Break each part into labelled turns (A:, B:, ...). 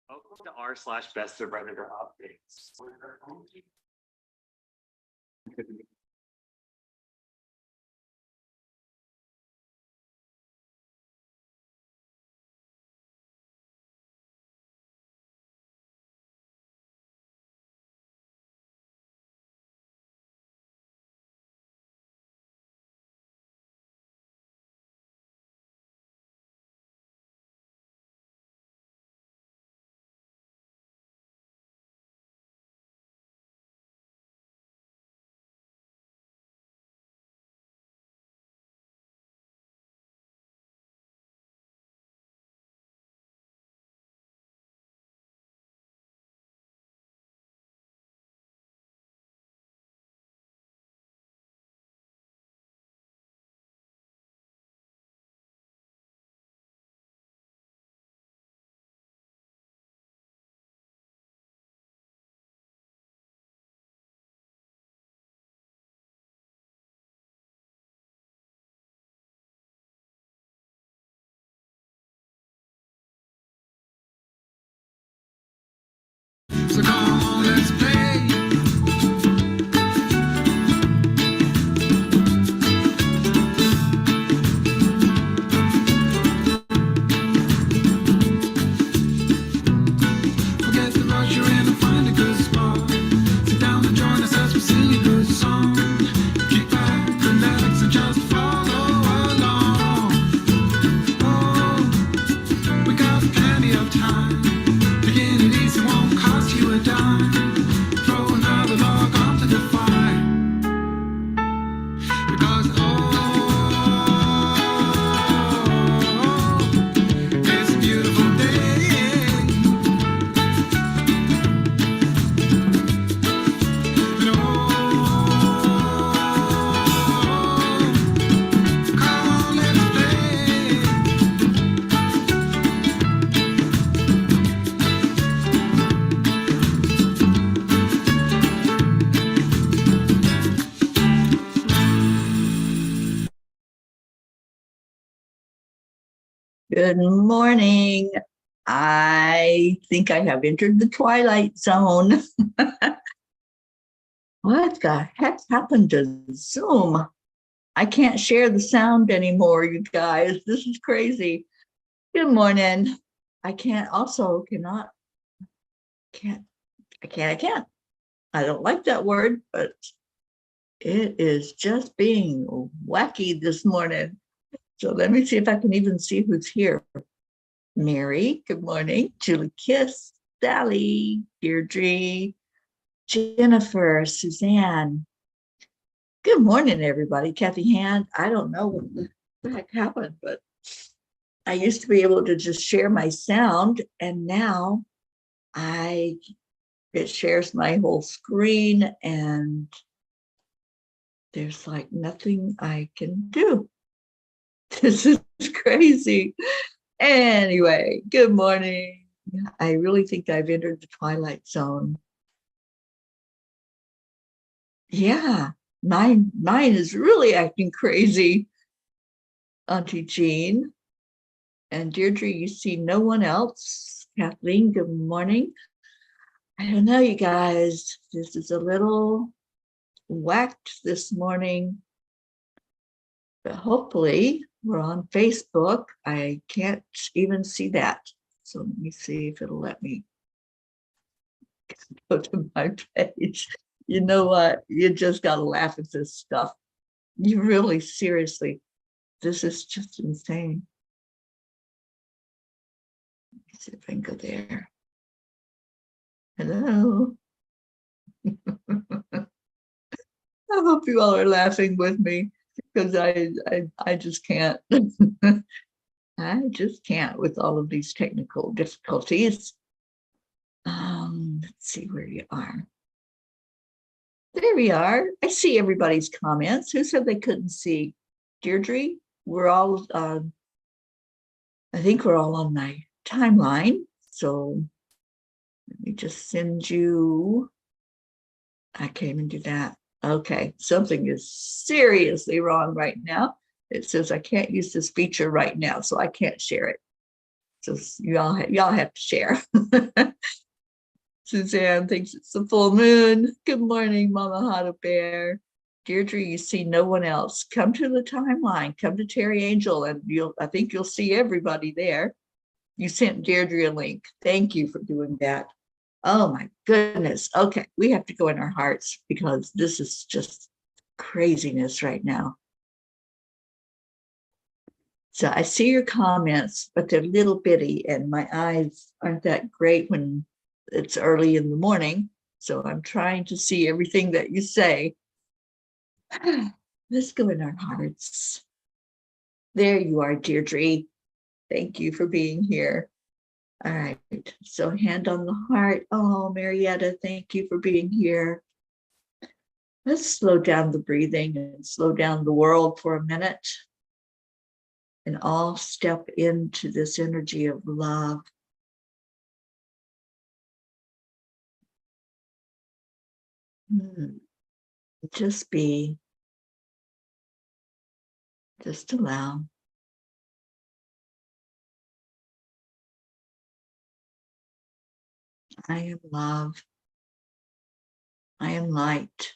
A: Welcome to r/best of Predator updates.
B: So come on, let's play. Forget the rush, you're in and find a good spot. Sit down and join us as we sing a good song. Kick back, relax, and just follow along. Oh, we got plenty of time. Taking it easy won't cost you a dime. Throw another log onto the fire. Because it's a beautiful day. And come on, let's play.
C: Good morning. I think I have entered the twilight zone. What the heck happened to Zoom? I can't share the sound anymore, you guys. This is crazy. Good morning. I can't. I don't like that word, but it is just being wacky this morning. So let me see if I can even see who's here. Mary, good morning. Julie Kiss, Sally, Deirdre, Jennifer, Suzanne. Good morning, everybody. Kathy Hand. I don't know what the heck happened, but I used to be able to just share my sound, and now it shares my whole screen, and there's like nothing I can do. This is crazy. Anyway, good morning. I really think I've entered the twilight zone. Yeah, mine is really acting crazy. Auntie Jean and Deirdre, you see no one else. Kathleen, good morning. I don't know, you guys. This is a little whacked this morning, but hopefully we're on Facebook. I can't even see that. So let me see if it'll let me go to my page. You know what? You just got to laugh at this stuff. You really, seriously, this is just insane. Let me see if I can go there. Hello. I hope you all are laughing with me, because I just can't. I just can't with all of these technical difficulties. Let's see where you are. There we are. I see everybody's comments. Who said they couldn't see? Deirdre, we're all, I think we're all on my timeline. So let me just send you. I can't even do that. Okay, something is seriously wrong right now. It says I can't use this feature right now, so I can't share it. So y'all have to share. Suzanne thinks it's the full moon. Good morning, Mama Hana Bear. Deirdre, you see no one else. Come to the timeline. Come to TeriAngel, and I think you'll see everybody there. You sent Deirdre a link. Thank you for doing that. Oh my goodness. Okay, we have to go in our hearts because this is just craziness right now. So I see your comments, but they're little bitty, and my eyes aren't that great when it's early in the morning. So I'm trying to see everything that you say. Let's go in our hearts. There you are, Deirdre. Thank you for being here. All right, so hand on the heart. Oh, Marietta, thank you for being here. Let's slow down the breathing and slow down the world for a minute and all step into this energy of love. Just be, just allow. I am love. I am light.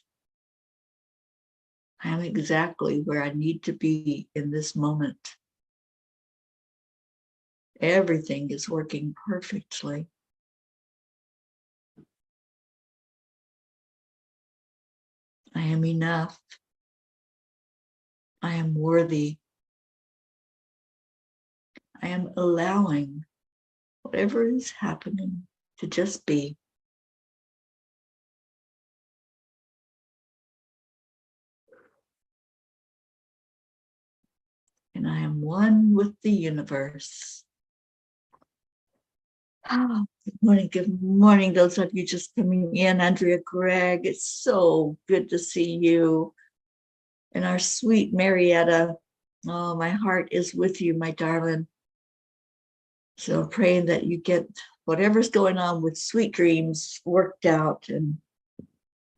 C: I am exactly where I need to be in this moment. Everything is working perfectly. I am enough. I am worthy. I am allowing whatever is happening to just be. And I am one with the universe. Oh, good morning, those of you just coming in. Andrea Gregg, it's so good to see you. And our sweet Marietta, oh, my heart is with you, my darling. So praying that you get whatever's going on with sweet dreams worked out and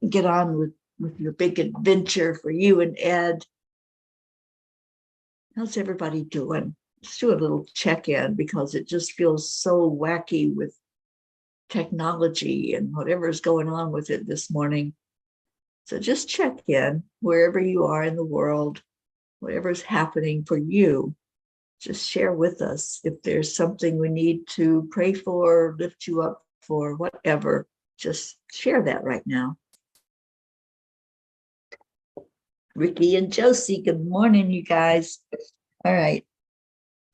C: get on with your big adventure for you and Ed. How's everybody doing? Let's do a little check-in because it just feels so wacky with technology and whatever's going on with it this morning. So just check in wherever you are in the world, whatever's happening for you. Just share with us if there's something we need to pray for, lift you up for, whatever. Just share that right now. Ricky and Josie, good morning, you guys. All right.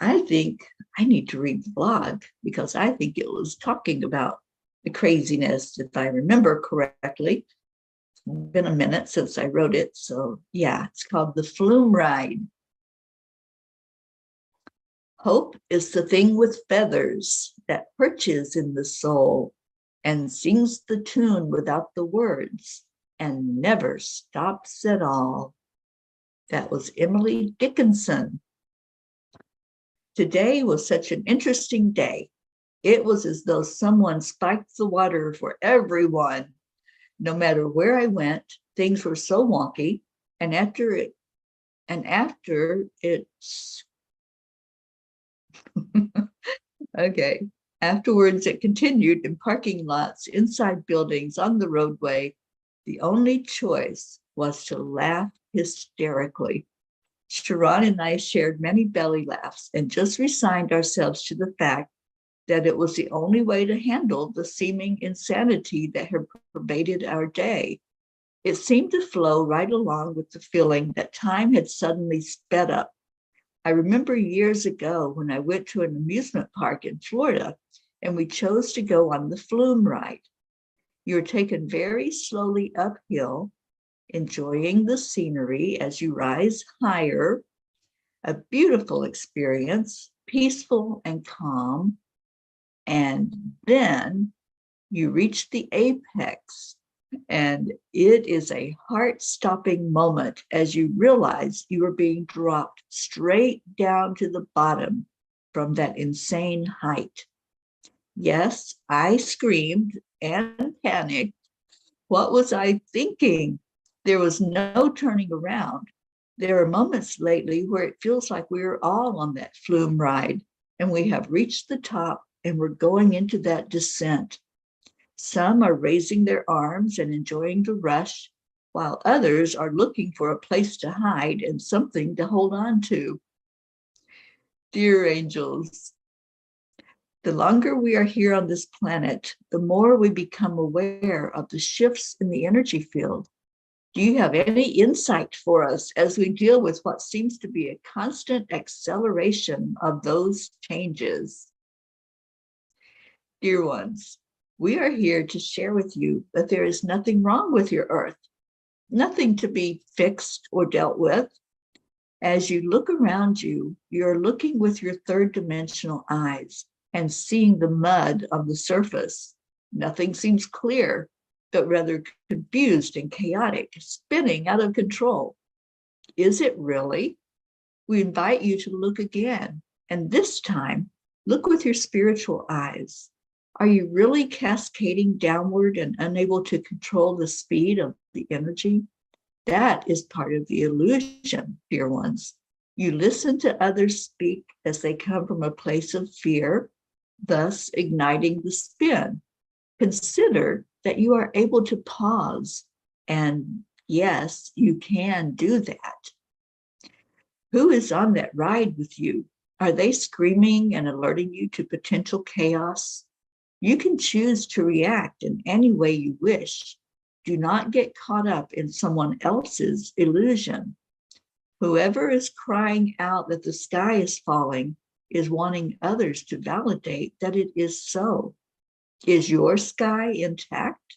C: I think I need to read the blog because I think it was talking about the craziness, if I remember correctly. It's been a minute since I wrote it. So yeah, it's called The Flume Ride. Hope is the thing with feathers that perches in the soul and sings the tune without the words and never stops at all. That was Emily Dickinson. Today was such an interesting day. It was as though someone spiked the water for everyone. No matter where I went, things were so wonky. And after it's okay. Afterwards, it continued in parking lots, inside buildings, on the roadway. The only choice was to laugh hysterically. Sharon and I shared many belly laughs and just resigned ourselves to the fact that it was the only way to handle the seeming insanity that had pervaded our day. It seemed to flow right along with the feeling that time had suddenly sped up. I remember years ago when I went to an amusement park in Florida and we chose to go on the flume ride. You're taken very slowly uphill, enjoying the scenery as you rise higher. A beautiful experience, peaceful and calm. And then you reach the apex, and it is a heart-stopping moment as you realize you are being dropped straight down to the bottom from that insane height. Yes, I screamed and panicked. What was I thinking? There was no turning around. There are moments lately where it feels like we're all on that flume ride, and we have reached the top and we're going into that descent. Some are raising their arms and enjoying the rush, while others are looking for a place to hide and something to hold on to. Dear angels, the longer we are here on this planet, the more we become aware of the shifts in the energy field. Do you have any insight for us as we deal with what seems to be a constant acceleration of those changes? Dear ones, we are here to share with you that there is nothing wrong with your Earth, nothing to be fixed or dealt with. As you look around you, you're looking with your third dimensional eyes and seeing the mud on the surface. Nothing seems clear, but rather confused and chaotic, spinning out of control. Is it really? We invite you to look again, and this time, look with your spiritual eyes. Are you really cascading downward and unable to control the speed of the energy? That is part of the illusion, dear ones. You listen to others speak as they come from a place of fear, thus igniting the spin. Consider that you are able to pause, and yes, you can do that. Who is on that ride with you? Are they screaming and alerting you to potential chaos? You can choose to react in any way you wish. Do not get caught up in someone else's illusion. Whoever is crying out that the sky is falling is wanting others to validate that it is so. Is your sky intact?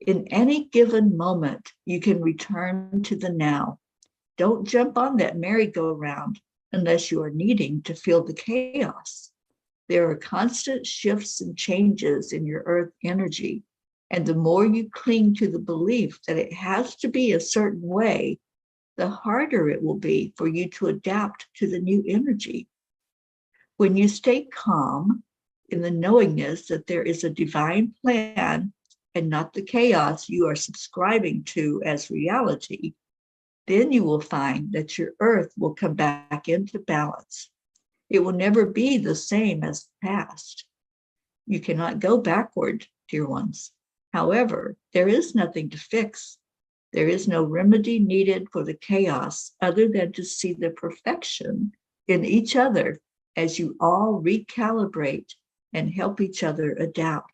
C: In any given moment, you can return to the now. Don't jump on that merry-go-round unless you are needing to feel the chaos. There are constant shifts and changes in your earth energy, and the more you cling to the belief that it has to be a certain way, the harder it will be for you to adapt to the new energy. When you stay calm in the knowingness that there is a divine plan and not the chaos you are subscribing to as reality, then you will find that your earth will come back into balance. It will never be the same as the past. You cannot go backward, dear ones. However, there is nothing to fix. There is no remedy needed for the chaos other than to see the perfection in each other as you all recalibrate and help each other adapt.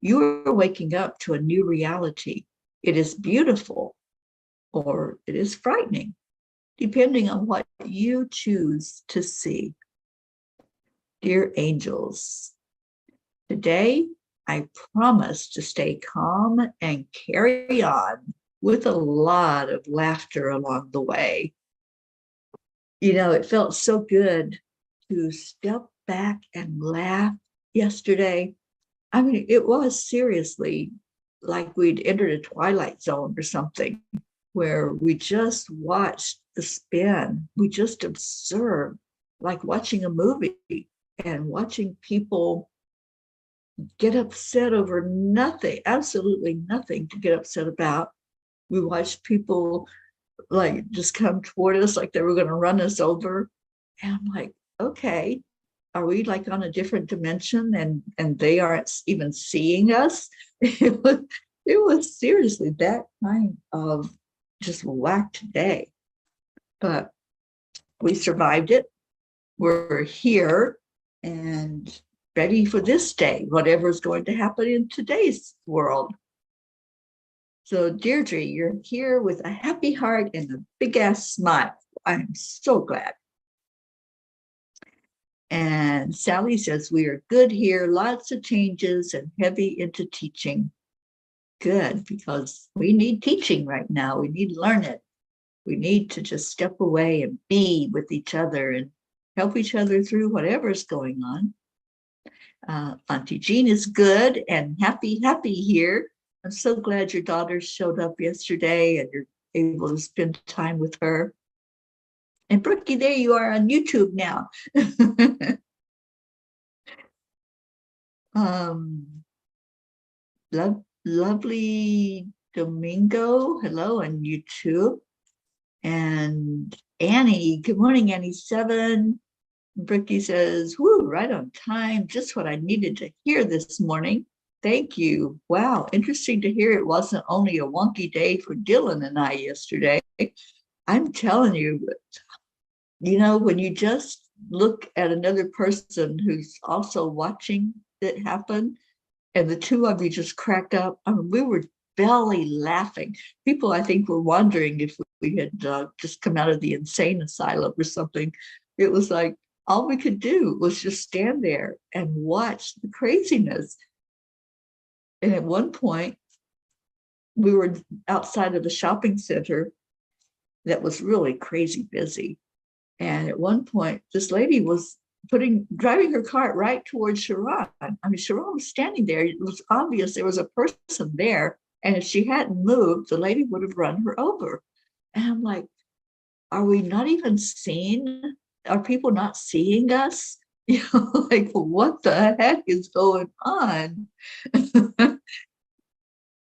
C: You are waking up to a new reality. It is beautiful or it is frightening, depending on what you choose to see. Dear angels, today I promise to stay calm and carry on with a lot of laughter along the way. You know, it felt so good to step back and laugh yesterday. I mean, it was seriously like we'd entered a twilight zone or something, where we just watched the spin. We just observed, like watching a movie and watching people get upset over nothing, absolutely nothing to get upset about. We watched people like just come toward us like they were going to run us over. And I'm like, okay, are we like on a different dimension and they aren't even seeing us? It was seriously that kind of just whack today. But we survived it. We're here and ready for this day, whatever is going to happen in today's world. So Deirdre, you're here with a happy heart and a big ass smile. I'm so glad. And Sally says, we are good here, lots of changes and heavy into teaching. Good, because we need teaching right now. We need to learn it. We need to just step away and be with each other and help each other through whatever's going on. Auntie Jean is good and happy here. I'm so glad your daughter showed up yesterday and you're able to spend time with her. And Brookie, there you are on YouTube now. Lovely Domingo, hello on YouTube. And Annie, good morning, Annie 7. Bricky says, whoo, right on time. Just what I needed to hear this morning. Thank you. Wow, interesting to hear it wasn't only a wonky day for Dylan and I yesterday. I'm telling you, when you just look at another person who's also watching it happen, and the two of you just cracked up. I mean, we were belly laughing. People, I think, were wondering if we had just come out of the insane asylum or something. It was like all we could do was just stand there and watch the craziness. And at one point, we were outside of a shopping center that was really crazy busy. And at one point, this lady was driving her cart right towards Sharon. I mean, Sharon was standing there. It was obvious there was a person there. And if she hadn't moved, the lady would have run her over. And I'm like, are we not even seen? Are people not seeing us? Like, what the heck is going on?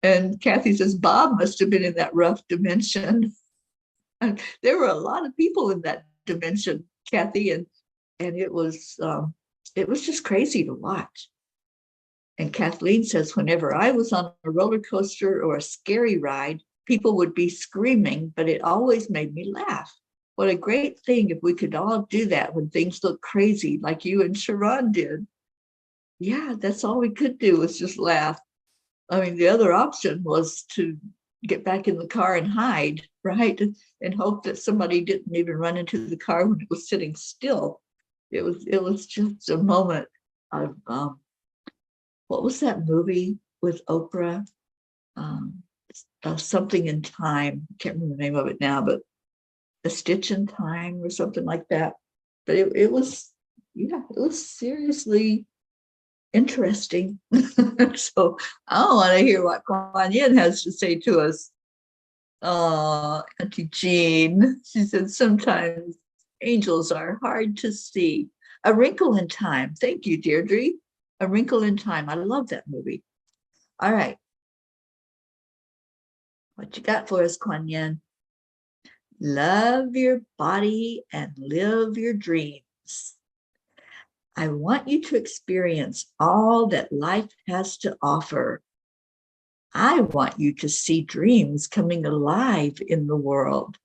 C: And Kathy says, Bob must have been in that rough dimension. And there were a lot of people in that dimension, Kathy, and it was just crazy to watch. And Kathleen says, whenever I was on a roller coaster or a scary ride, people would be screaming, but it always made me laugh. What a great thing if we could all do that when things look crazy, like you and Sharon did. Yeah, that's all we could do was just laugh. I mean, the other option was to get back in the car and hide, right? And hope that somebody didn't even run into the car when it was sitting still. It was just a moment of what was that movie with Oprah? Something in Time. I can't remember the name of it now, but A Stitch in Time or something like that. But it was seriously interesting. So I want to hear what Kuan Yin has to say to us. Oh, Auntie Jean, she said, sometimes angels are hard to see. A Wrinkle in Time. Thank you, Deirdre. A Wrinkle in Time. I love that movie. All right. What you got for us, Kuan Yin? Love your body and live your dreams. I want you to experience all that life has to offer. I want you to see dreams coming alive in the world.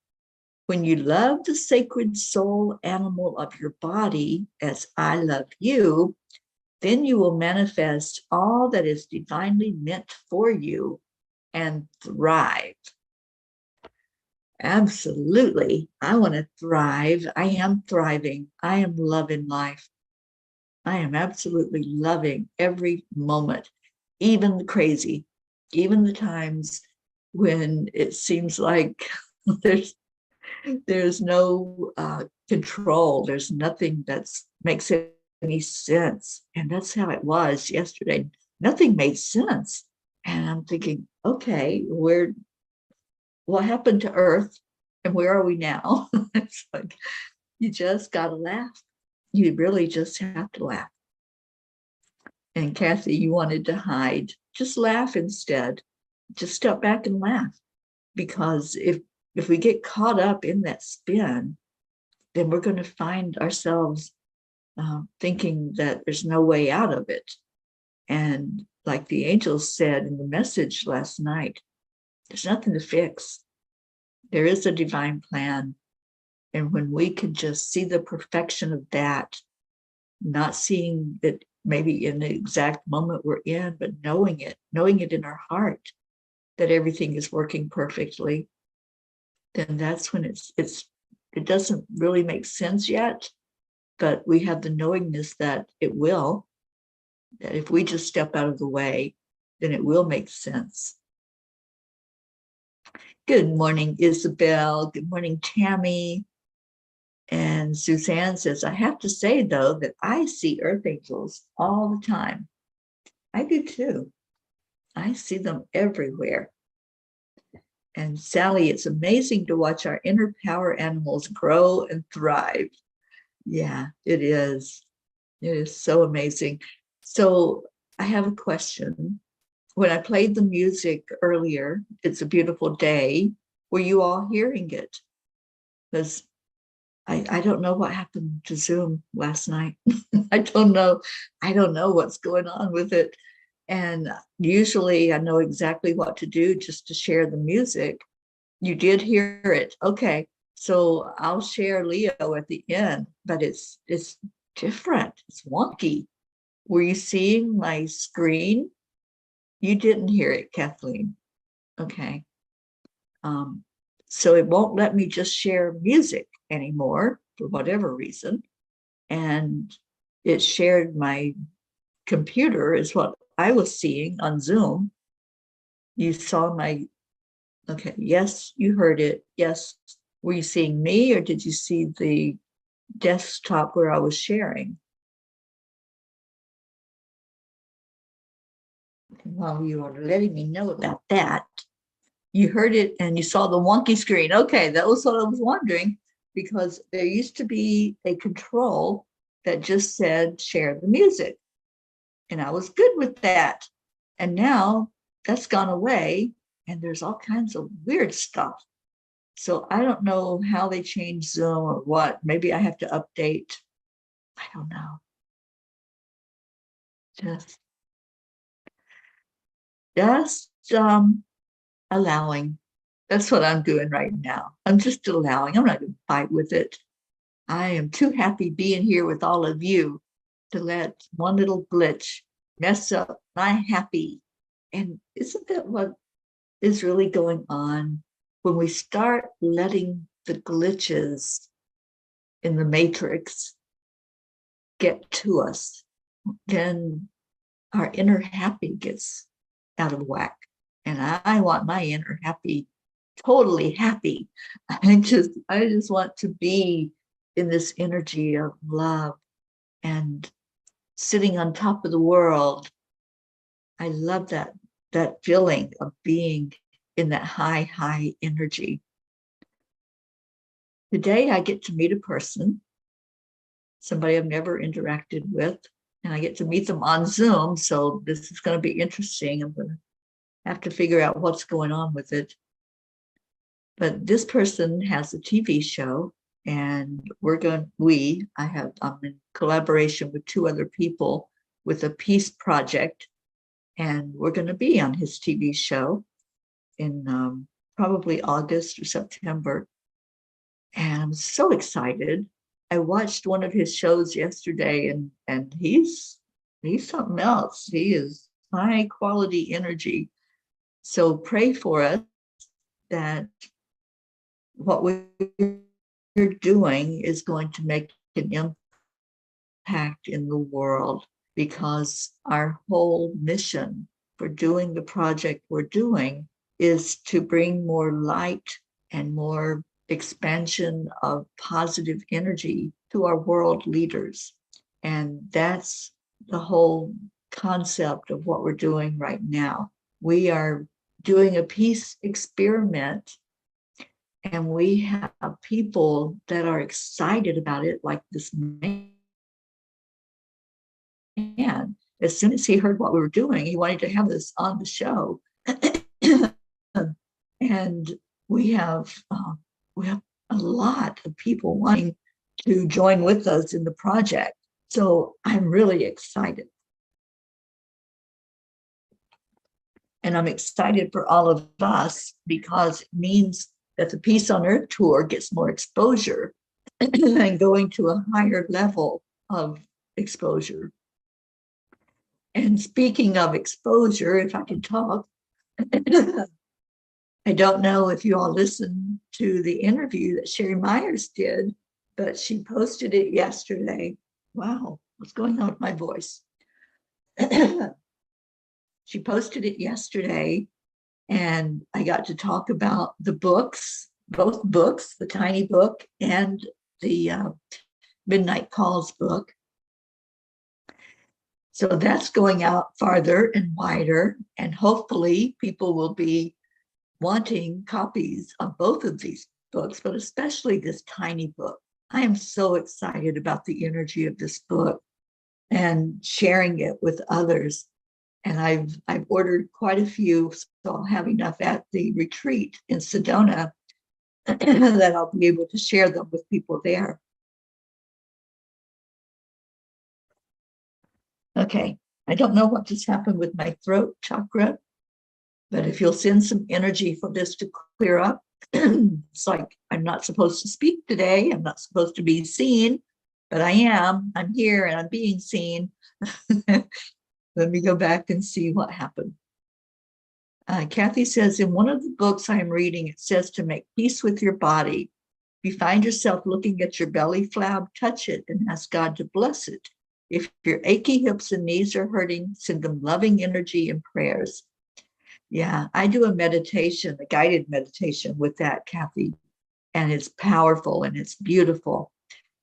C: When you love the sacred soul animal of your body as I love you, then you will manifest all that is divinely meant for you and thrive. Absolutely. I want to thrive. I am thriving. I am loving life. I am absolutely loving every moment, even the crazy, even the times when it seems like there's no control. There's nothing that makes any sense. And that's how it was yesterday. Nothing made sense. And I'm thinking, okay, what happened to Earth and where are we now? It's like, you just got to laugh. You really just have to laugh. And Kathy, you wanted to hide. Just laugh instead. Just step back and laugh. Because if we get caught up in that spin, then we're going to find ourselves thinking that there's no way out of it. And like the angels said in the message last night, there's nothing to fix. There is a divine plan. And when we can just see the perfection of that, not seeing it maybe in the exact moment we're in, but knowing it in our heart that everything is working perfectly, then that's when it doesn't really make sense yet, but we have the knowingness that it will, that if we just step out of the way, then it will make sense. Good morning, Isabel. Good morning, Tammy. And Suzanne says, I have to say, though, that I see earth angels all the time. I do too. I see them everywhere. And Sally, it's amazing to watch our inner power animals grow and thrive. Yeah, it is. It is so amazing. So I have a question. When I played the music earlier, It's a Beautiful Day, were you all hearing it? Because I don't know what happened to Zoom last night. I don't know. I don't know what's going on with it. And usually I know exactly what to do just to share the music. You did hear it. Okay. So I'll share Leo at the end, but it's different. It's wonky. Were you seeing my screen? You didn't hear it, Kathleen. Okay. So it won't let me just share music anymore for whatever reason. And it shared my computer is what I was seeing on Zoom. You saw my, okay, yes, you heard it. Yes. Were you seeing me or did you see the desktop where I was sharing? Well, you are letting me know about that. You heard it and you saw the wonky screen. Okay, that was what I was wondering, because there used to be a control that just said share the music. And I was good with that. And now that's gone away and there's all kinds of weird stuff. So I don't know how they changed Zoom or what. Maybe I have to update. I don't know. Just allowing. That's what I'm doing right now. I'm just allowing. I'm not going to fight with it. I am too happy being here with all of you to let one little glitch mess up my happy. And isn't that what is really going on when we start letting the glitches in the matrix get to us? Then our inner happy gets out of whack. And I want my inner happy totally happy. I just want to be in this energy of love and sitting on top of the world. I love that feeling of being in that high energy. Today I get to meet a person, somebody I've never interacted with, and I get to meet them on Zoom. So this is going to be interesting. I'm going to have to figure out what's going on with it. But this person has a TV show, and I'm in collaboration with two other people with a peace project, and we're going to be on his TV show in probably August or September. And I'm so excited. I watched one of his shows yesterday, and he's something else. He is high quality energy. So pray for us that what we're doing is going to make an impact in the world, because our whole mission for doing the project we're doing is to bring more light and more expansion of positive energy to our world leaders. And that's the whole concept of what we're doing right now. We are doing a peace experiment, and we have people that are excited about it, like this man. As soon as he heard what we were doing, he wanted to have this on the show. And we have a lot of people wanting to join with us in the project. So I'm really excited. And I'm excited for all of us, because it means that the Peace on Earth tour gets more exposure and going to a higher level of exposure. And speaking of exposure, if I can talk, I don't know if you all listened to the interview that Sherry Myers did, but she posted it yesterday. Wow, what's going on with my voice? She posted it yesterday, and I got to talk about the books, both books, the tiny book and the Midnight Calls book. So that's going out farther and wider, and hopefully people will be wanting copies of both of these books, but especially this tiny book. I am so excited about the energy of this book and sharing it with others. And I've ordered quite a few, so I'll have enough at the retreat in Sedona that I'll be able to share them with people there. Okay, I don't know what just happened with my throat chakra, but if you'll send some energy for this to clear up, it's like I'm not supposed to speak today. I'm not supposed to be seen, but I am. I'm here and I'm being seen. Let me go back and see what happened. Kathy says, in one of the books I'm reading, it says to make peace with your body. If you find yourself looking at your belly flab, touch it and ask God to bless it. If your achy hips and knees are hurting, send them loving energy and prayers. Yeah, I do a meditation, a guided meditation with that, Kathy, and it's powerful and it's beautiful.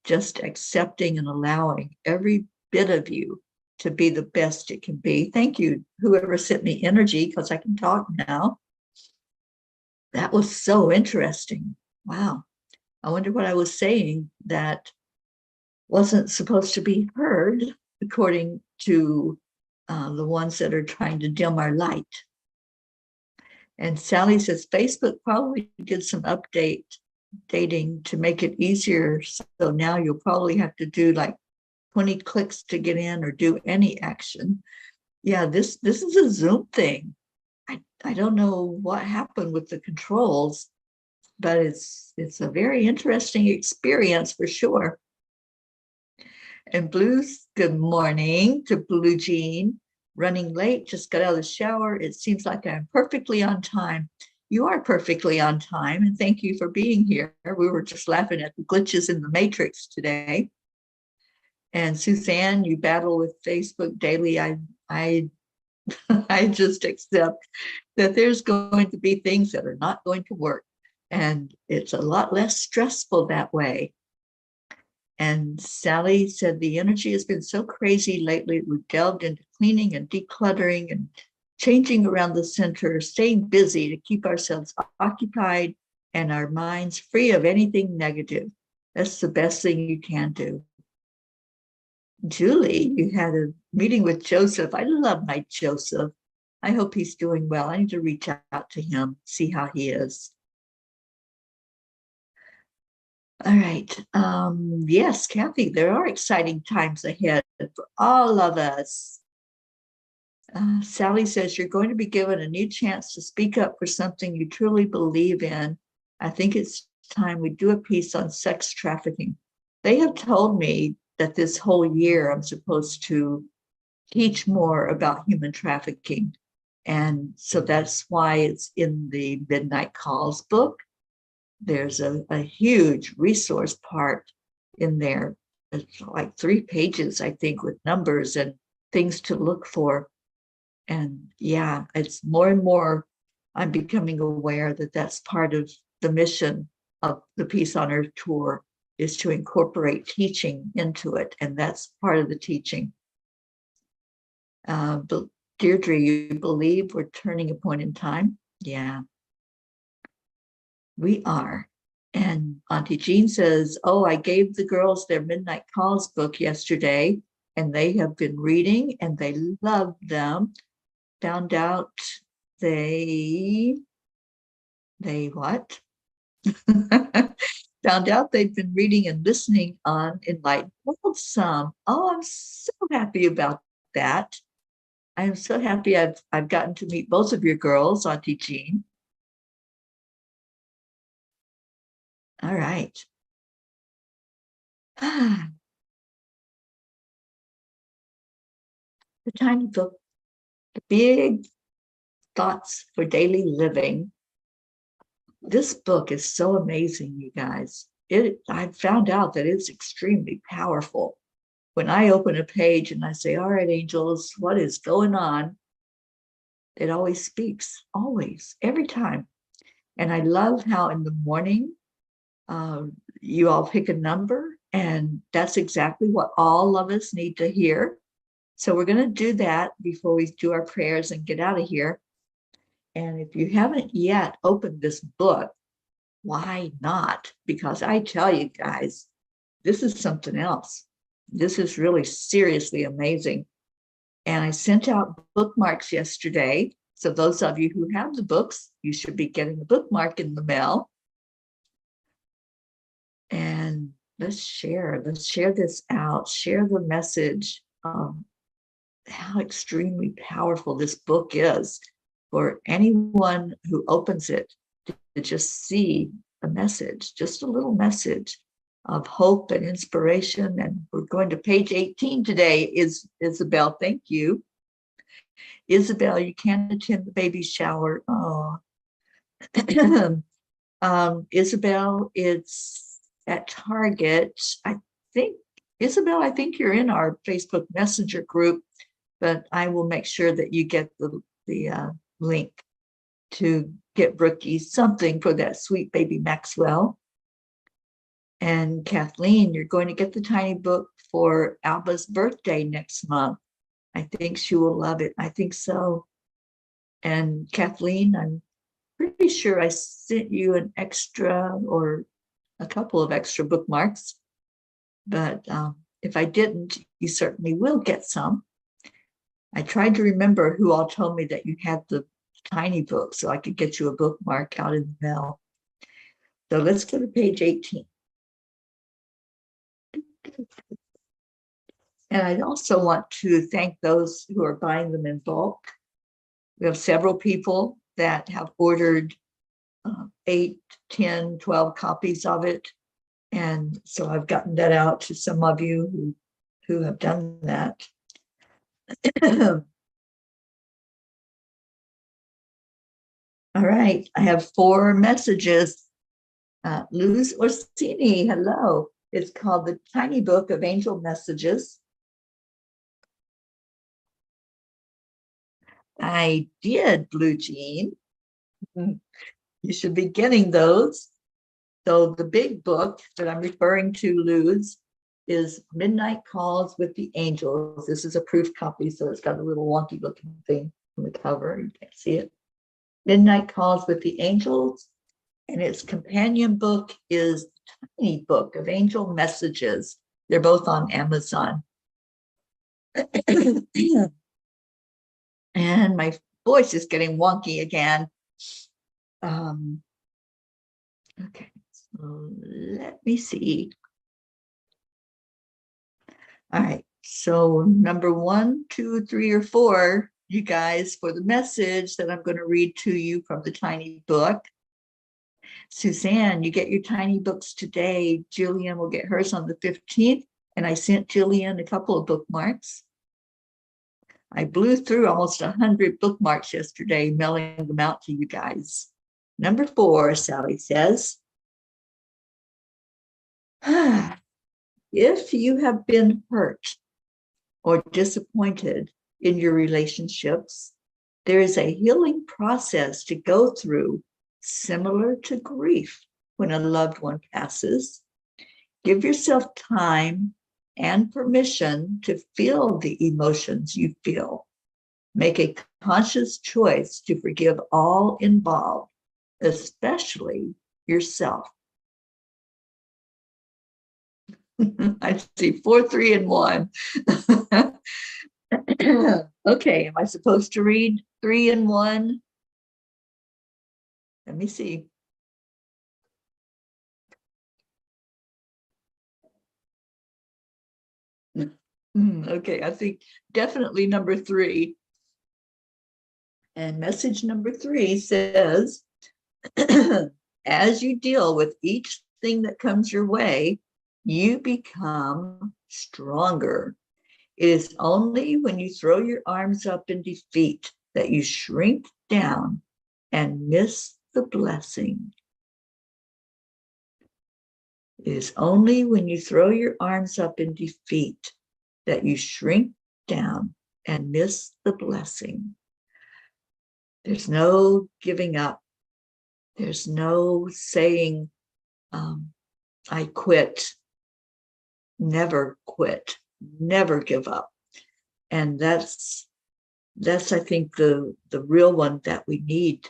C: Just accepting and allowing every bit of you to be the best it can be. Thank you, whoever sent me energy, because I can talk now. That was so interesting. Wow. I wonder what I was saying that wasn't supposed to be heard, according to the ones that are trying to dim our light. And Sally says, Facebook probably did some dating to make it easier. So now you'll probably have to do like 20 clicks to get in or do any action. Yeah, this is a Zoom thing. I don't know what happened with the controls, but it's a very interesting experience for sure. And Blue's good morning to Blue Jean. Running late, just got out of the shower. It seems like I'm perfectly on time. You are perfectly on time, and thank you for being here. We were just laughing at the glitches in the matrix today. And Suzanne, you battle with Facebook daily. I just accept that there's going to be things that are not going to work, and it's a lot less stressful that way. And Sally said, the energy has been so crazy lately. We've delved into cleaning and decluttering and changing around the center, staying busy to keep ourselves occupied and our minds free of anything negative. That's the best thing you can do. Julie, you had a meeting with Joseph. I love my Joseph. I hope he's doing well. I need to reach out to him, see how he is. All right. Yes, Kathy, there are exciting times ahead for all of us. Sally says, you're going to be given a new chance to speak up for something you truly believe in. I think it's time we do a piece on sex trafficking. They have told me that this whole year I'm supposed to teach more about human trafficking. And so that's why it's in the Midnight Calls book. There's a huge resource part in there. It's like 3 pages, I think, with numbers and things to look for. And yeah, it's more and more I'm becoming aware that that's part of the mission of the Peace on Earth tour, is to incorporate teaching into it. And that's part of the teaching. But Deirdre, you believe we're turning a point in time? Yeah. We are. And Auntie Jean says, oh, I gave the girls their Midnight Calls book yesterday, and they have been reading and they love them. Found out they what? Found out they've been reading and listening on Enlightened World some. Oh, I'm so happy about that. I'm so happy I've gotten to meet both of your girls, Auntie Jean. All right. The tiny book, the big thoughts for daily living. This book is so amazing, you guys. I found out that it's extremely powerful. When I open a page and I say, all right, angels, what is going on? It always speaks, always, every time. And I love how in the morning, you all pick a number, and that's exactly what all of us need to hear. So we're going to do that before we do our prayers and get out of here. And if you haven't yet opened this book, why not? Because I tell you guys, this is something else. This is really seriously amazing. And I sent out bookmarks yesterday. So those of you who have the books, you should be getting a bookmark in the mail. And let's share this out, share the message of how extremely powerful this book is for anyone who opens it to just see a message, just a little message of hope and inspiration. And we're going to page 18 today. Is Isabel, thank you. Isabel, you can't attend the baby shower. Oh. Isabel, it's at Target. I think, Isabel, I think you're in our Facebook Messenger group, but I will make sure that you get the link to get Brookie something for that sweet baby Maxwell. And Kathleen, you're going to get the tiny book for Alba's birthday next month. I think she will love it. I think so. And Kathleen, I'm pretty sure I sent you an extra or a couple of extra bookmarks, but if I didn't, you certainly will get some. I tried to remember who all told me that you had the tiny book so I could get you a bookmark out in the mail. So let's go to page 18. And I also want to thank those who are buying them in bulk. We have several people that have ordered 8, 10, 12 copies of it. And so I've gotten that out to some of you who have done that. All right, I have 4 messages. Luz Orsini, hello. It's called The Tiny Book of Angel Messages. I did, Blue Jean. You should be getting those. So the big book that I'm referring to, Luz, is Midnight Calls with the Angels. This is a proof copy, so it's got a little wonky looking thing on the cover. You can't see it. Midnight Calls with the Angels. And its companion book is Tiny Book of Angel Messages. They're both on Amazon. And my voice is getting wonky again. Okay, so let me see. All right, so number 1, 2, 3, or 4, you guys, for the message that I'm going to read to you from the tiny book. Suzanne, you get your tiny books today. Jillian will get hers on the 15th, and I sent Jillian a couple of bookmarks. I blew through almost 100 bookmarks yesterday, mailing them out to you guys. Number 4, Sally says, if you have been hurt or disappointed in your relationships, there is a healing process to go through similar to grief when a loved one passes. Give yourself time and permission to feel the emotions you feel. Make a conscious choice to forgive all involved, especially yourself. I see 4, 3, and 1. Okay, am I supposed to read 3 and 1? Let me see. Okay, I think definitely number 3. And message number 3 says, as you deal with each thing that comes your way, you become stronger. It is only when you throw your arms up in defeat that you shrink down and miss the blessing. It is only when you throw your arms up in defeat that you shrink down and miss the blessing. There's no giving up. There's no saying, I quit. Never quit. Never give up. And that's I think the real one that we need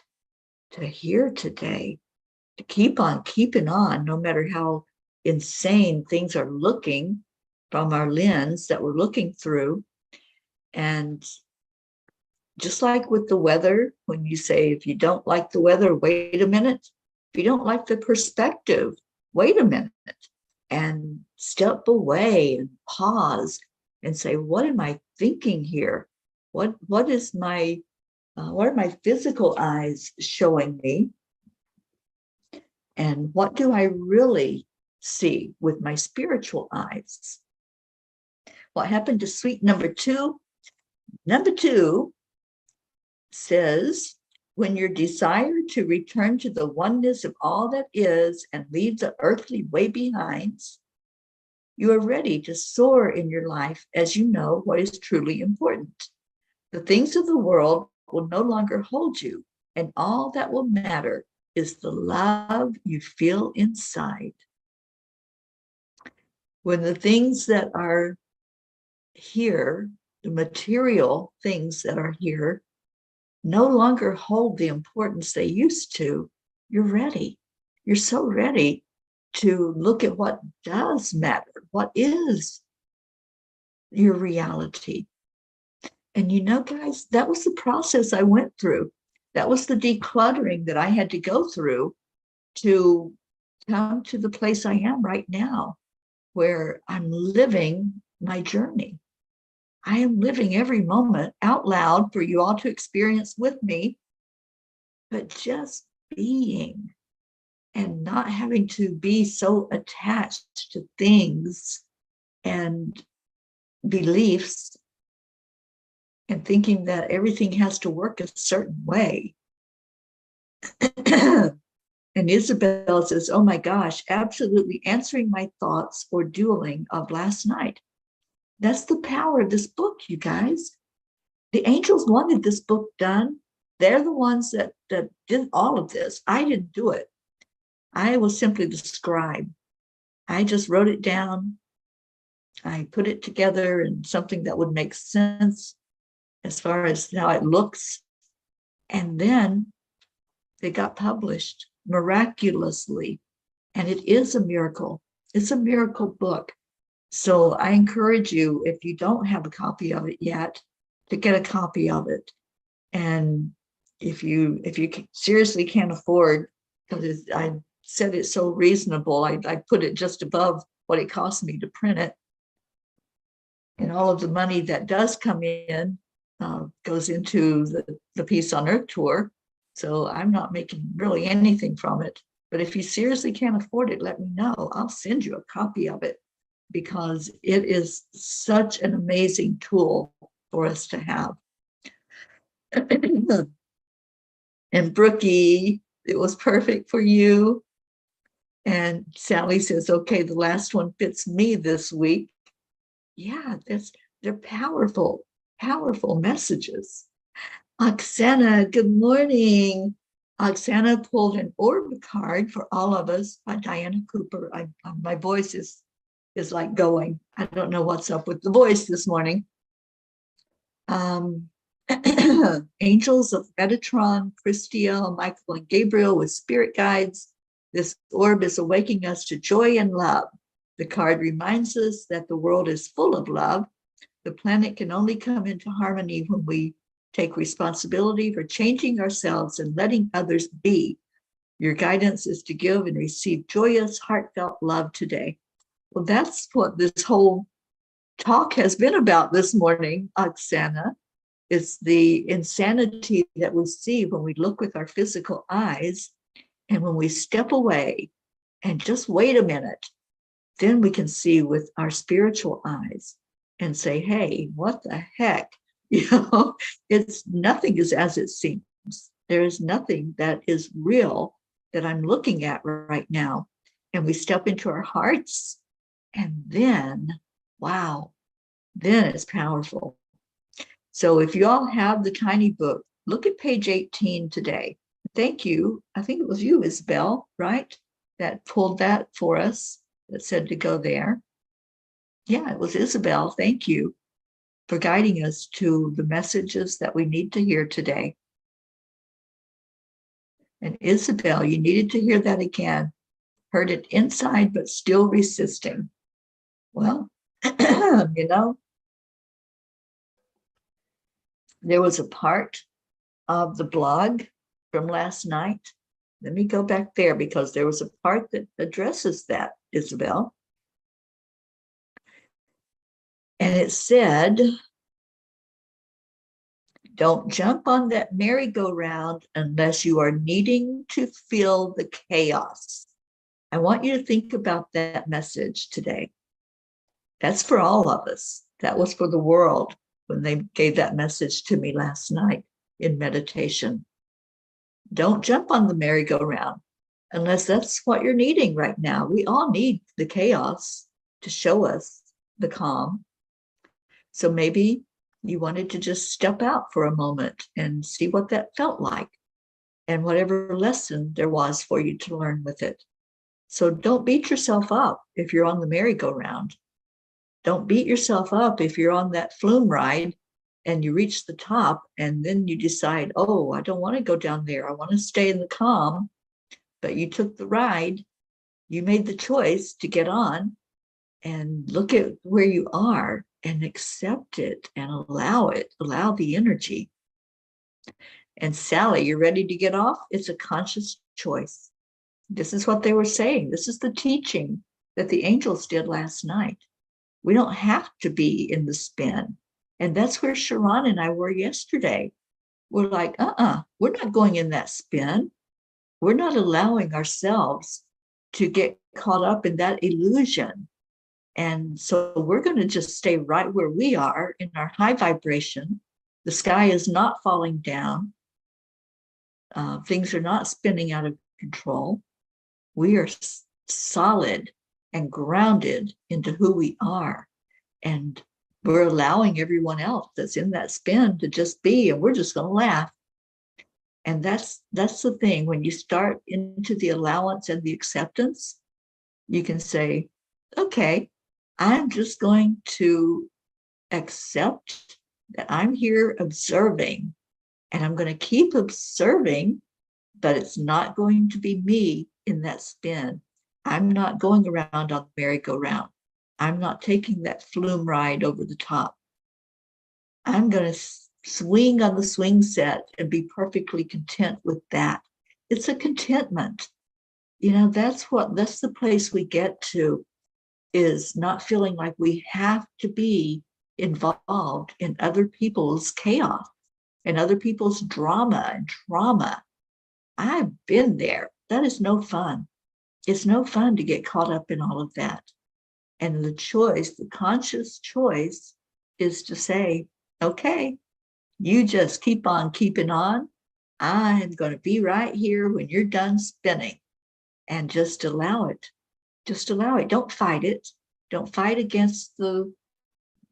C: to hear today, to keep on keeping on, no matter how insane things are looking from our lens that we're looking through. And just like with the weather, when you say, if you don't like the weather, wait a minute. If you don't like the perspective, wait a minute. and step away and pause and say, what am I thinking here? What are my physical eyes showing me? And what do I really see with my spiritual eyes? What happened to suite number 2? Number 2 says, when your desire to return to the oneness of all that is and leave the earthly way behind, you are ready to soar in your life as you know what is truly important. The things of the world will no longer hold you, and all that will matter is the love you feel inside. When the things that are here, the material things that are here, no longer hold the importance they used to, you're ready. You're so ready to look at what does matter, what is your reality. And you know, guys, that was the process I went through. That was the decluttering that I had to go through to come to the place I am right now, where I'm living my journey. I am living every moment out loud for you all to experience with me, but just being and not having to be so attached to things and beliefs and thinking that everything has to work a certain way. And Isabel says, oh my gosh, absolutely answering my thoughts or dueling of last night. That's the power of this book, you guys. The angels wanted this book done. They're the ones that did all of this. I didn't do it. I was simply the scribe. I just wrote it down. I put it together in something that would make sense as far as how it looks. And then they got published miraculously. And it is a miracle. It's a miracle book. So I encourage you, if you don't have a copy of it yet, to get a copy of it. And if you seriously can't afford, because I said it's so reasonable, I put it just above what it cost me to print it. And all of the money that does come in goes into the Peace on Earth tour. So I'm not making really anything from it. But if you seriously can't afford it, let me know. I'll send you a copy of it, because it is such an amazing tool for us to have. And Brookie, it was perfect for you. And Sally says, okay, the last one fits me this week. Yeah, they're powerful, powerful messages. Oksana, good morning. Oksana pulled an orb card for all of us by Diana Cooper. My voice is like going. I don't know what's up with the voice this morning. Angels of Metatron, Christiel, Michael, and Gabriel with spirit guides. This orb is awakening us to joy and love. The card reminds us that the world is full of love. The planet can only come into harmony when we take responsibility for changing ourselves and letting others be. Your guidance is to give and receive joyous, heartfelt love today. Well, that's what this whole talk has been about this morning, Oksana. It's the insanity that we see when we look with our physical eyes, and when we step away and just wait a minute, then we can see with our spiritual eyes and say, hey, what the heck? You know, nothing is as it seems. There is nothing that is real that I'm looking at right now. And we step into our hearts, and then, wow, then it's powerful. So if you all have the tiny book, look at page 18 today. Thank you. I think it was you, Isabel, right? That pulled that for us, that said to go there. Yeah, it was Isabel. Thank you for guiding us to the messages that we need to hear today. And Isabel, you needed to hear that again. Heard it inside, but still resisting. Well, you know, there was a part of the blog from last night. Let me go back there, because there was a part that addresses that, Isabel. And it said, don't jump on that merry-go-round unless you are needing to feel the chaos. I want you to think about that message today. That's for all of us. That was for the world when they gave that message to me last night in meditation. Don't jump on the merry-go-round unless that's what you're needing right now. We all need the chaos to show us the calm. So maybe you wanted to just step out for a moment and see what that felt like and whatever lesson there was for you to learn with it. So don't beat yourself up if you're on the merry-go-round. Don't beat yourself up if you're on that flume ride and you reach the top and then you decide, oh, I don't want to go down there. I want to stay in the calm. But you took the ride. You made the choice to get on and look at where you are and accept it and allow the energy. And Sally, you're ready to get off? It's a conscious choice. This is what they were saying. This is the teaching that the angels did last night. We don't have to be in the spin. And that's where Sharon and I were yesterday. We're like, we're not going in that spin. We're not allowing ourselves to get caught up in that illusion. And so we're going to just stay right where we are in our high vibration. The sky is not falling down. Things are not spinning out of control. We are solid and grounded into who we are. And we're allowing everyone else that's in that spin to just be, and we're just going to laugh. And that's the thing. When you start into the allowance and the acceptance, you can say, okay, I'm just going to accept that I'm here observing, and I'm going to keep observing, but it's not going to be me in that spin. I'm not going around on the merry-go-round. I'm not taking that flume ride over the top. I'm going to swing on the swing set and be perfectly content with that. It's a contentment. That's the place we get to, is not feeling like we have to be involved in other people's chaos and other people's drama and trauma. I've been there. That is no fun. It's no fun to get caught up in all of that. And the conscious choice is to say, okay, you just keep on keeping on. I'm going to be right here when you're done spinning, and just allow it. Just allow it. Don't fight it. Don't fight against the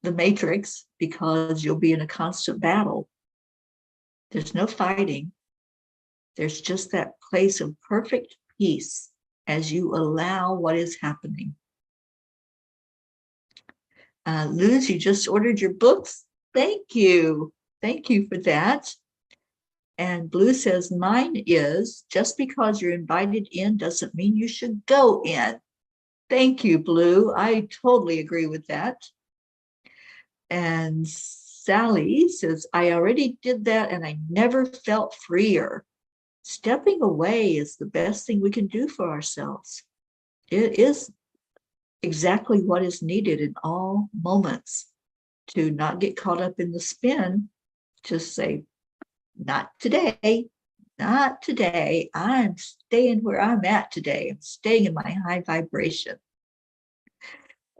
C: matrix, because you'll be in a constant battle. There's no fighting. There's just that place of perfect peace as you allow what is happening. Luz, you just ordered your books. Thank you. Thank you for that. And Blue says, mine is, just because you're invited in doesn't mean you should go in. Thank you, Blue. I totally agree with that. And Sally says, I already did that and I never felt freer. Stepping away is the best thing we can do for ourselves. It is exactly what is needed in all moments, to not get caught up in the spin. Just say, not today, not today. I'm staying where I'm at today. I'm staying in my high vibration.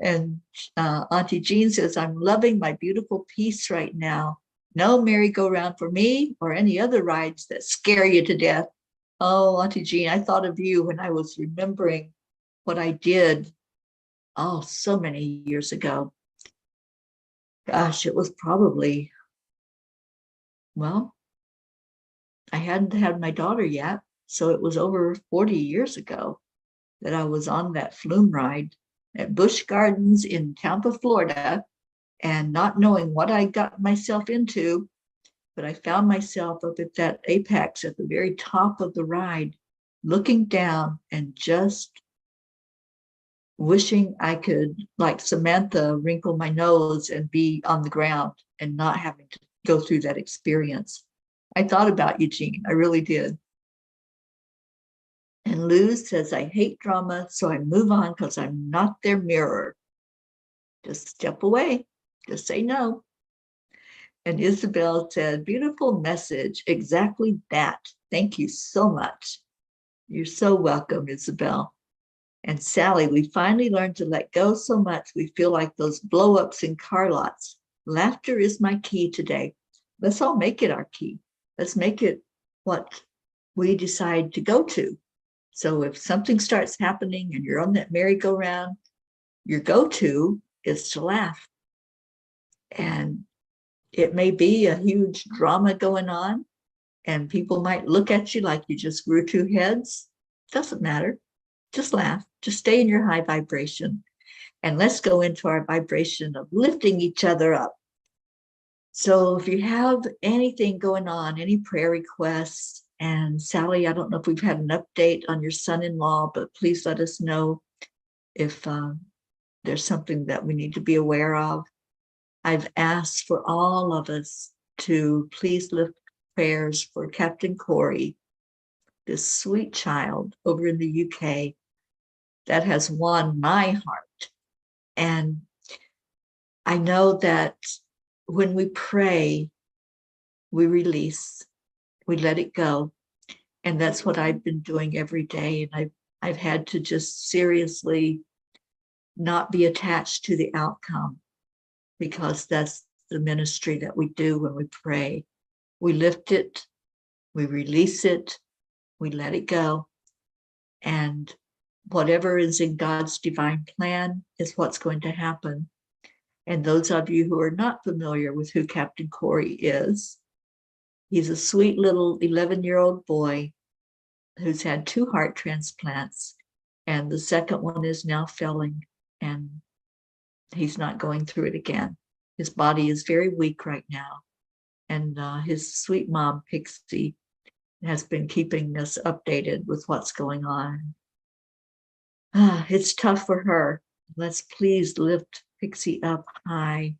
C: And Auntie Jean says, I'm loving my beautiful peace right now. No merry-go-round for me or any other rides that scare you to death. Oh, Auntie Jean, I thought of you when I was remembering what I did, so many years ago. Gosh, it was probably, I hadn't had my daughter yet, so it was over 40 years ago that I was on that flume ride at Busch Gardens in Tampa, Florida, and not knowing what I got myself into, but I found myself up at that apex at the very top of the ride, looking down and just wishing I could, like Samantha, wrinkle my nose and be on the ground and not having to go through that experience. I thought about you, Jean. I really did. And Luz says, I hate drama, so I move on because I'm not their mirror. Just step away. Just say no. And Isabel said, beautiful message. Exactly that. Thank you so much. You're so welcome, Isabel. And Sally, we finally learned to let go so much we feel like those blow-ups in car lots. Laughter is my key today. Let's all make it our key. Let's make it what we decide to go to. So if something starts happening and you're on that merry-go-round, your go-to is to laugh. And it may be a huge drama going on, and people might look at you like you just grew two heads. Doesn't matter. Just laugh. Just stay in your high vibration. And let's go into our vibration of lifting each other up. So if you have anything going on, any prayer requests, and Sally, I don't know if we've had an update on your son-in-law, but please let us know if there's something that we need to be aware of. I've asked for all of us to please lift prayers for Captain Corey, this sweet child over in the UK that has won my heart. And I know that when we pray, we release, we let it go. And that's what I've been doing every day. And I've had to just seriously not be attached to the outcome, because that's the ministry that we do when we pray. We lift it, we release it, we let it go. And whatever is in God's divine plan is what's going to happen. And those of you who are not familiar with who Captain Corey is, he's a sweet little 11-year-old boy who's had 2 heart transplants, and the second one is now failing, and he's not going through it again. His body is very weak right now. And his sweet mom, Pixie, has been keeping us updated with what's going on. It's tough for her. Let's please lift Pixie up high.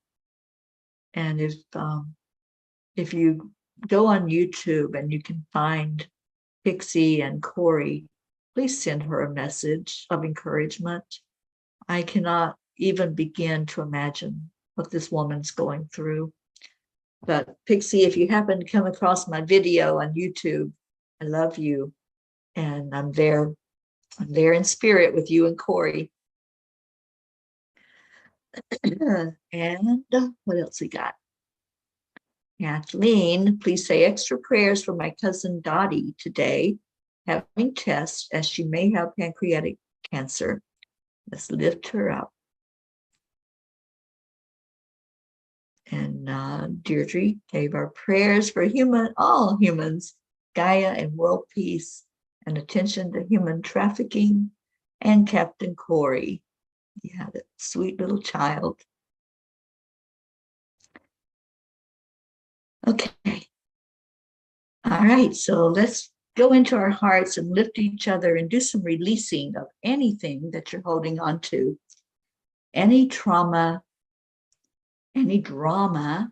C: And if you go on YouTube and you can find Pixie and Corey, please send her a message of encouragement. I cannot even begin to imagine what this woman's going through. But Pixie, if you happen to come across my video on YouTube, I love you. And I'm there in spirit with you and Corey. And what else we got? Kathleen, please say extra prayers for my cousin Dottie today, having tests as she may have pancreatic cancer. Let's lift her up. And Deirdre gave our prayers for all humans, Gaia and world peace, and attention to human trafficking, and Captain Corey. Yeah, that sweet little child. Okay. All right, so let's go into our hearts and lift each other and do some releasing of anything that you're holding on to. Any trauma, any drama,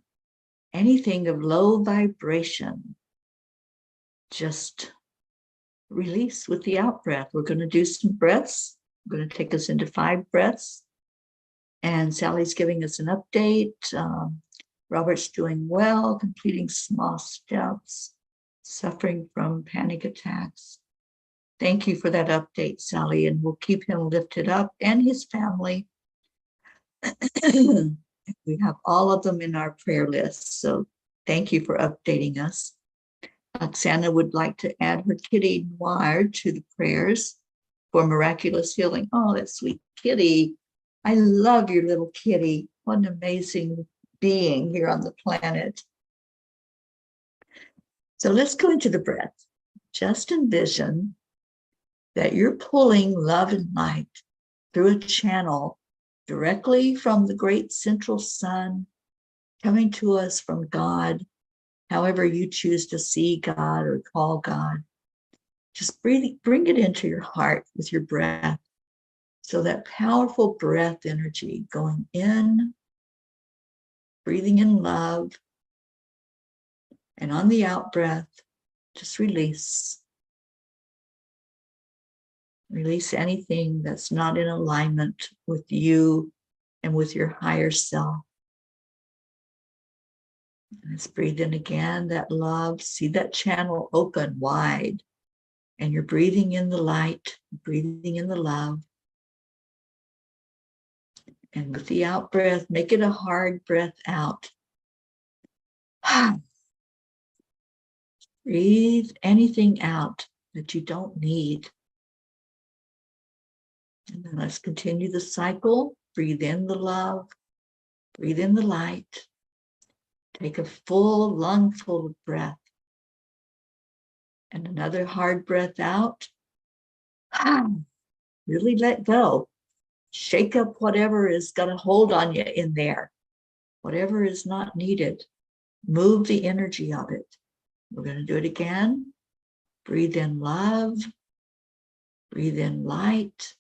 C: anything of low vibration. Just release with the out breath. We're going to do some breaths. I'm going to take us into 5 breaths. And Sally's giving us an update. Robert's doing well, completing small steps, suffering from panic attacks. Thank you for that update, Sally, and we'll keep him lifted up and his family. We have all of them in our prayer list, so thank you for updating us. Oksana would like to add her kitty Noir to the prayers for miraculous healing. Oh, that sweet kitty. I love your little kitty. What an amazing being here on the planet. So let's go into the breath. Just envision that you're pulling love and light through a channel directly from the great central sun, coming to us from God, however you choose to see God or call God. Just bring it into your heart with your breath. So that powerful breath energy going in, breathing in love, and on the out breath, just release. Release anything that's not in alignment with you and with your higher self. Let's breathe in again, that love. See that channel open wide. And you're breathing in the light, breathing in the love. And with the out breath, make it a hard breath out. Breathe anything out that you don't need. And then let's continue the cycle. Breathe in the love, breathe in the light. Take a full lungful of breath. And another hard breath out. Really let go. Shake up whatever is going to hold on you in there. Whatever is not needed. Move the energy of it. We're going to do it again. Breathe in love. Breathe in light.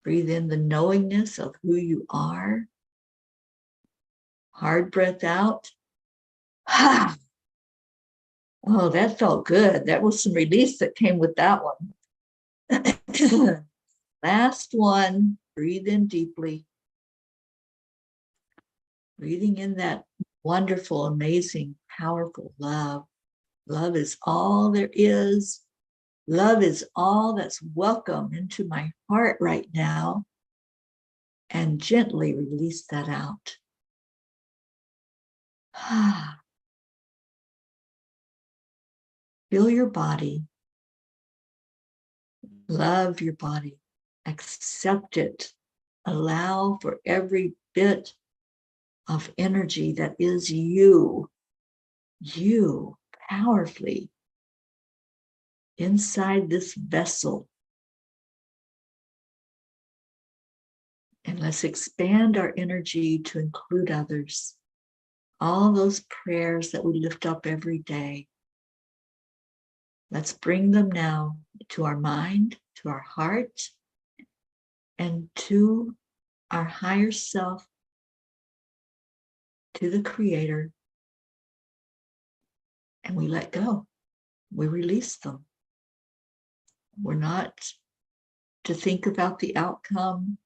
C: Breathe in the knowingness of who you are. Hard breath out. Oh, that felt good. That was some release that came with that one. Last one. Breathe in deeply. Breathing in that wonderful, amazing, powerful love. Love is all there is. Love is all that's welcome into my heart right now. And gently release that out. Feel your body. Love your body. Accept it. Allow for every bit of energy that is you powerfully inside this vessel. And let's expand our energy to include others. All those prayers that we lift up every day. Let's bring them now to our mind, to our heart, and to our higher self, to the Creator. And we let go. We release them. We're not to think about the outcome.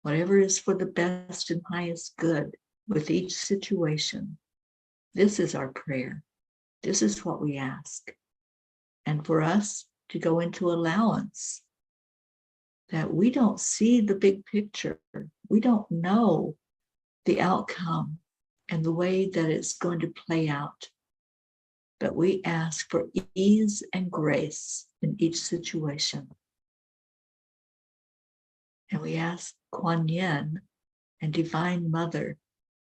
C: Whatever is for the best and highest good with each situation. This is our prayer. This is what we ask. And for us to go into allowance that we don't see the big picture. We don't know the outcome and the way that it's going to play out. But we ask for ease and grace in each situation. And we ask Kuan Yin and Divine Mother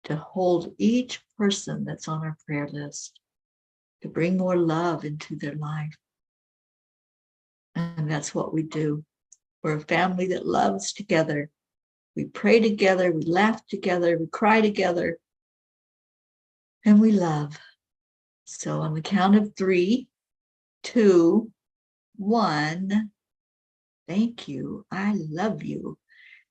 C: to hold each person that's on our prayer list, to bring more love into their life. And that's what we do. We're a family that loves together. We pray together, we laugh together, we cry together, and we love. So on the count of 3, 2, 1, thank you. I love you.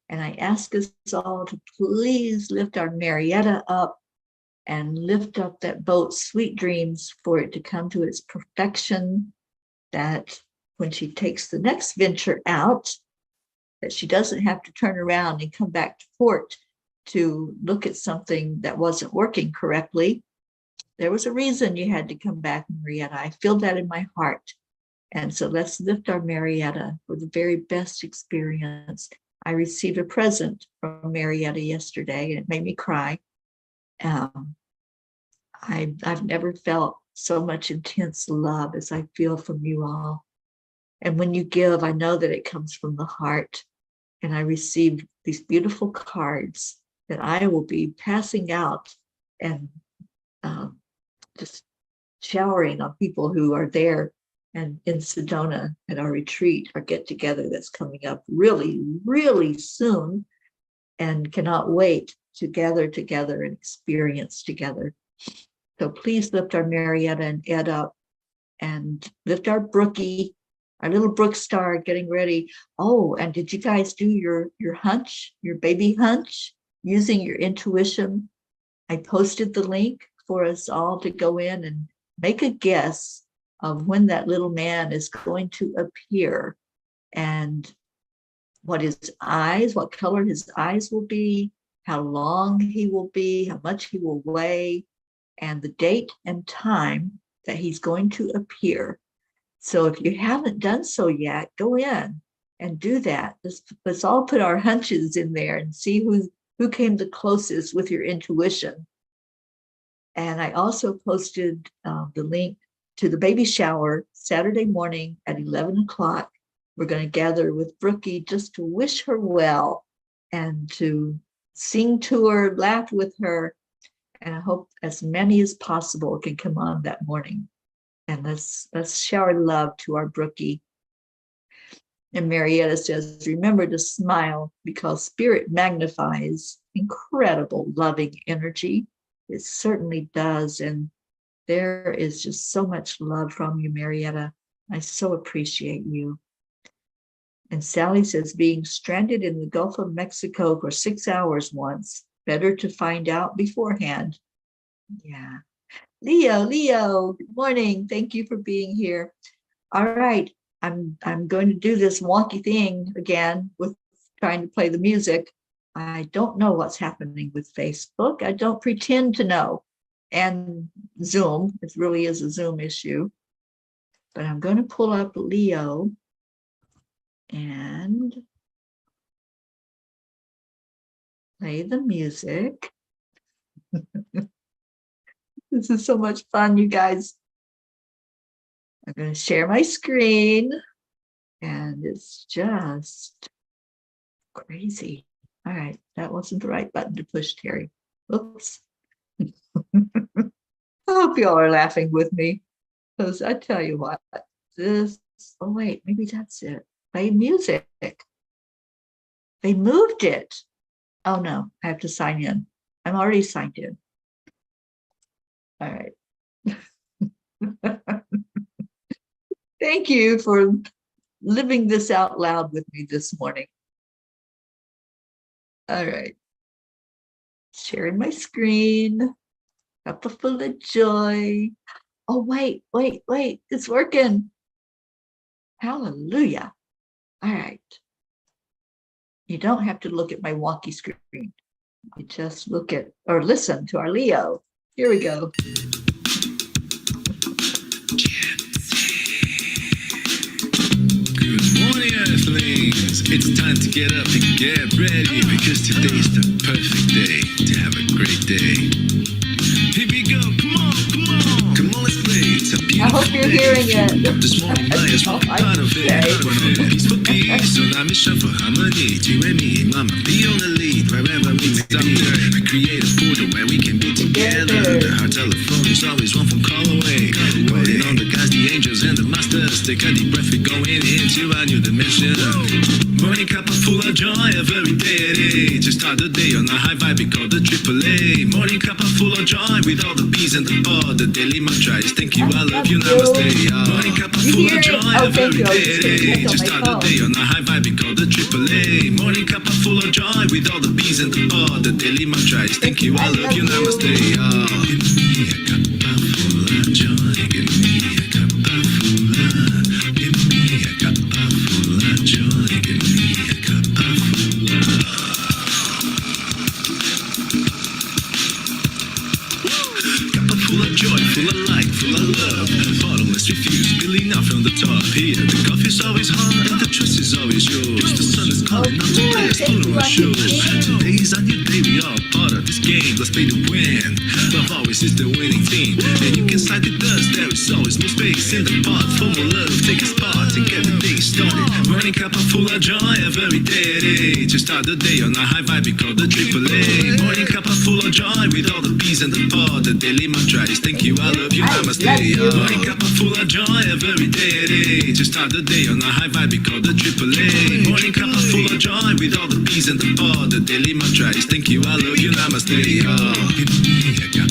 C: And I ask us all to please lift our Marietta up and lift up that boat, Sweet Dreams, for it to come to its perfection, that when she takes the next venture out, that she doesn't have to turn around and come back to port to look at something that wasn't working correctly. There was a reason you had to come back, Marietta. I feel that in my heart. And so let's lift our Marietta for the very best experience. I received a present from Marietta yesterday, and it made me cry. I've never felt so much intense love as I feel from you all. And when you give, I know that it comes from the heart. And I received these beautiful cards that I will be passing out and just showering on people who are there and in Sedona at our retreat, our get together that's coming up really, really soon, and cannot wait to gather together and experience together. So please lift our Marietta and Ed up, and lift our Brookie, our little Brook Star, getting ready. Oh, and did you guys do your hunch, your baby hunch, using your intuition? I posted the link for us all to go in and make a guess of when that little man is going to appear, and what his eyes, what color his eyes will be, how long he will be, how much he will weigh, and the date and time that he's going to appear. So if you haven't done so yet, go in and do that. Let's all put our hunches in there and see who came the closest with your intuition. And I also posted the link to the baby shower Saturday morning at 11 o'clock. We're going to gather with Brookie just to wish her well and to sing to her, laugh with her. And I hope as many as possible can come on that morning. And let's shower love to our Brookie. And Marietta says, remember to smile because spirit magnifies incredible loving energy. It certainly does. And there is just so much love from you, Marietta. I so appreciate you. And Sally says, being stranded in the Gulf of Mexico for 6 hours once, better to find out beforehand. Yeah. Leo, good morning. Thank you for being here. All right, I'm going to do this wonky thing again with trying to play the music. I don't know what's happening with Facebook. I don't pretend to know. And Zoom, it really is a Zoom issue. But I'm going to pull up Leo and play the music. This is so much fun, you guys. I'm going to share my screen, and it's just crazy. All right, that wasn't the right button to push, Teri. Oops. I hope y'all are laughing with me, because I tell you what, this, oh wait, maybe that's it. Play music. They moved it. Oh no, I have to sign in. I'm already signed in. All right. Thank you for living this out loud with me this morning. All right. Sharing my screen. Cuppa full of joy. Oh, wait. It's working. Hallelujah. All right. You don't have to look at my wonky screen. You just look at or listen to our Leo. Here we go.
B: Good morning, Earthlings. It's time to get up and get ready because today's the perfect day to have a great day. Here we go. Come on, let's play. It's a
C: I hope
B: beautiful
C: you're
B: day.
C: hearing it.
B: Up this morning, lions one part of it. Peace for peace, so now mission for harmony. You and me, mama, be on the lead wherever we stop there. I create a portal where we can be together. The heart telephone is always one phone call away. Waiting on the guys, the angels, and the masters. Take a deep breath, we're going into a new dimension. Morning cup of full of joy every day. To start the day on a high vibe, we call the AAA. Morning cup of full of joy with all the bees and the pod. The daily mantra is thank you, I love you, namaste. Morning cup of full of joy every day. To start the day on a high vibe, we call the AAA. Morning cup of full of joy with all the bees and the pod. The daily mantra is thank you, I love you, namaste. Give me a cup full of joy. Give me a cup full of. Give me a cup full of joy. Give me a cup full of. Cup full of joy, full of light, full of love. Bottomless refuse, spilling out from the top. Here, the coffee's always hot and the trust is always yours. The sun is calling out to play us, put on our shoes. Today's a new day, we all part of this game. Let's play to win. Love always is the winning team. And you can side with us, there is always more space in the pot. For more love, take a spot and get the day started. Morning cup full of joy every day. To start the day on a high vibe, we call the AAA. Morning cup full of joy with all the bees and the pod. The daily mantra is thank you, I love you, namaste. Morning cup full of joy every day. To start the day on a high vibe, we call the AAA. Morning cup full of joy with all the bees and the pod. The daily mantra is thank you, I love you, namaste. Give me a cup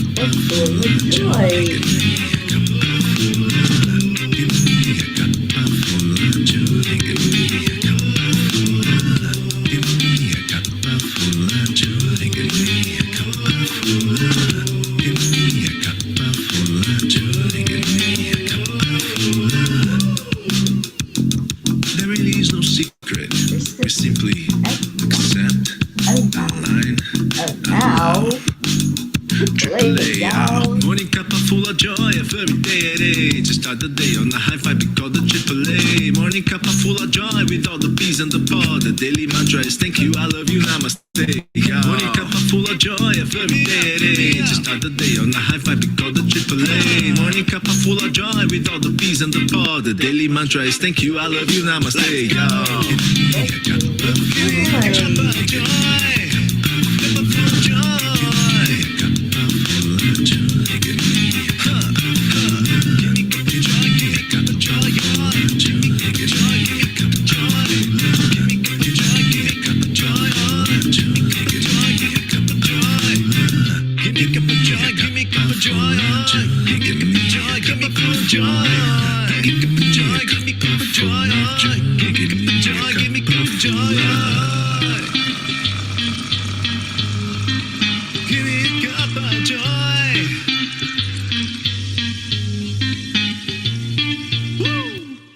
B: full of joy. Give me a cup full of. Give me a cup full of joy. Give me a cup full of. Give me a cup full of joy. Give me a cup full of. Give me a cup full of joy. Give me a cup full of. There really is no secret. We simply accept, align, Just start the day on a high five, we call the AAA. Morning cup of full of joy with all the peas and the pod. The daily mantra is thank you, I love you, namaste. Morning cup of full of joy every day. Just start the day on a high five, we call the AAA. Morning cup of full of joy with all the peas and the pod. The daily mantra is thank you, I love you, namaste.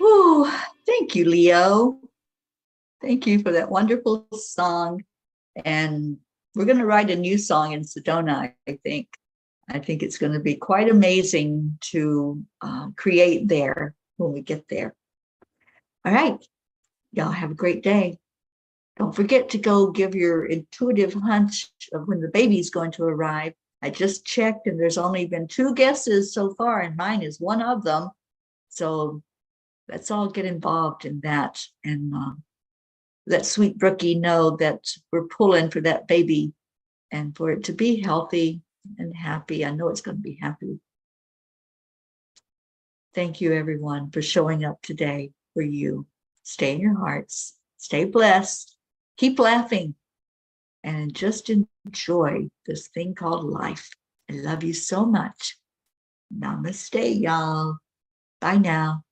C: Ooh, thank you, Leo. Thank you for that wonderful song. And we're going to write a new song in Sedona, I think. I think it's going to be quite amazing to create there when we get there. All right. Y'all have a great day. Don't forget to go give your intuitive hunch of when the baby's going to arrive. I just checked and there's only been 2 guesses so far, and mine is one of them. So let's all get involved in that and let sweet Brookie know that we're pulling for that baby and for it to be healthy and happy. I know it's going to be happy. Thank you, everyone, for showing up today for you. Stay in your hearts. Stay blessed. Keep laughing. And just enjoy this thing called life. I love you so much. Namaste, y'all. Bye now.